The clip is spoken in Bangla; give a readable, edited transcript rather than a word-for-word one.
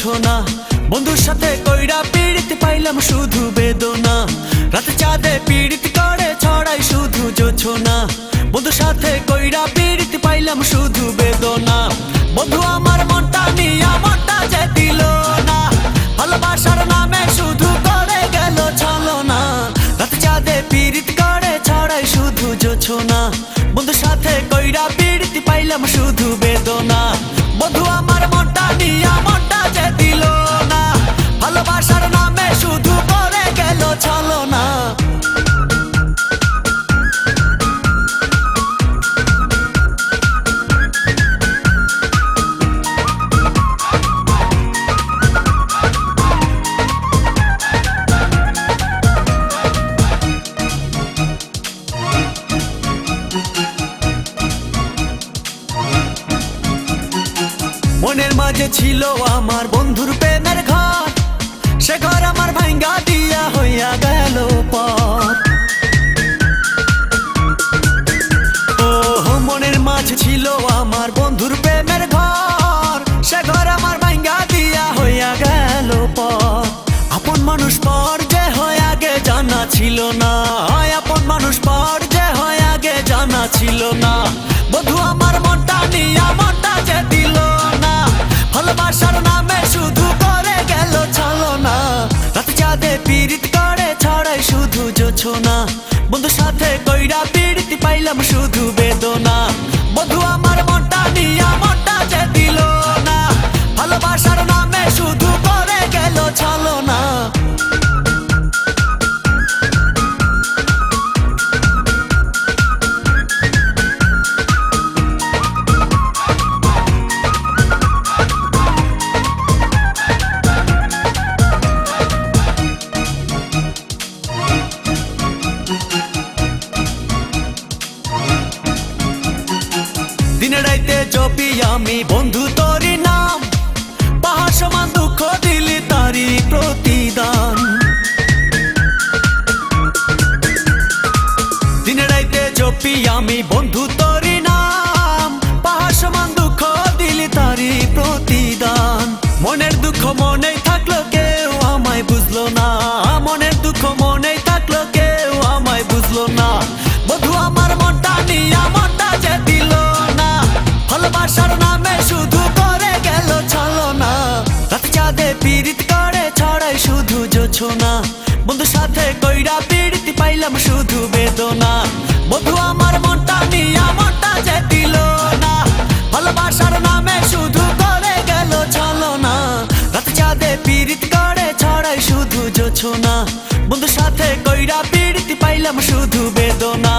জোছনা। বন্ধুর সাথে কইরা পীড়িত পাইলাম শুধু বেদনা। রাতে চাঁদে পীড়িত করে ছড়াই শুধু জোছনা। বন্ধুর সাথে কইরা পীড়িত পাইলাম শুধু বেদনা। বন্ধু আমার মনটা নিয়া মনটা যে দিল না, ভালোবাসার নামে শুধু করে গেল ছলনা। রাতে চাঁদে পীড়িত করে ছড়াই শুধু জোছনা। বন্ধুর সাথে কইরা পীড়িত পাইলাম শুধু বেদনা। বন্ধু আমার মনটা নিয়া মনটা যে দিল না, ভালোবাসার নামে শুধু করে গেল ছলনা। মনের মাঝে ছিল আমার বন্ধুর প্রেমের ঘর, সে ঘর আমার ভাঙ্গা দিয়া হইয়া গেল পথ। ও মনের মাঝে ছিল আমার বন্ধুর প্রেমের ঘর, সে ঘর আমার ভাঙ্গা দিয়া হইয়া গেল পথ। আপন মানুষ পর যে হয় আগে জানা ছিল না, আপন মানুষ পর যে হয় আগে জানা ছিল না। বন্ধু আমার মনটা নিয়া মনটা যে দিল না, ভালোবাসার নামে শুধু করে গেল ছলনা। রাতে চাঁদে পীড়িত করে ছড়াই শুধু জোছনা। বন্ধুর সাথে কইরা পীড়িত পাইলাম শুধু বেদনা। বন্ধু আমার মনটা নিয়া মনটা যে দিল না, ভালোবাসার নামে শুধু করে গেল ছলনা। দিনে রাইতে জপি আমি বন্ধু তোরি নাম, পাহাড় সমান দুঃখ দিলি তারি প্রতিদান। দিনে রাইতে জপি আমি বন্ধু তোরি নাম, পাহাড় সমান দুঃখ দিলি তারি প্রতিদান। মনের দুঃখ মনেই থাকলো কেউ আমায় বুঝলো না, মনের দুঃখ মনেই থাকলো কেউ আমায় বুঝলো না। বন্ধু আমার মনটা নিয়া মনটা যে দিল না, ভালোবাসার নামে শুধু করে গেল ছলনা। রাতে চাঁদে পীড়িত করে ছড়াই শুধু জোছনা। বন্ধুর সাথে কইরা পীড়িত পাইলাম শুধু বেদনা। বন্ধু আমার মনটা নিয়া মনটা যে দিল না, ভালোবাসার নামে শুধু করে গেল ছলনা। রাতে চাঁদে পীড়িত করে ছড়াই শুধু জোছনা। বন্ধুর সাথে কইরা পীড়িত পাইলাম শুধু বেদনা।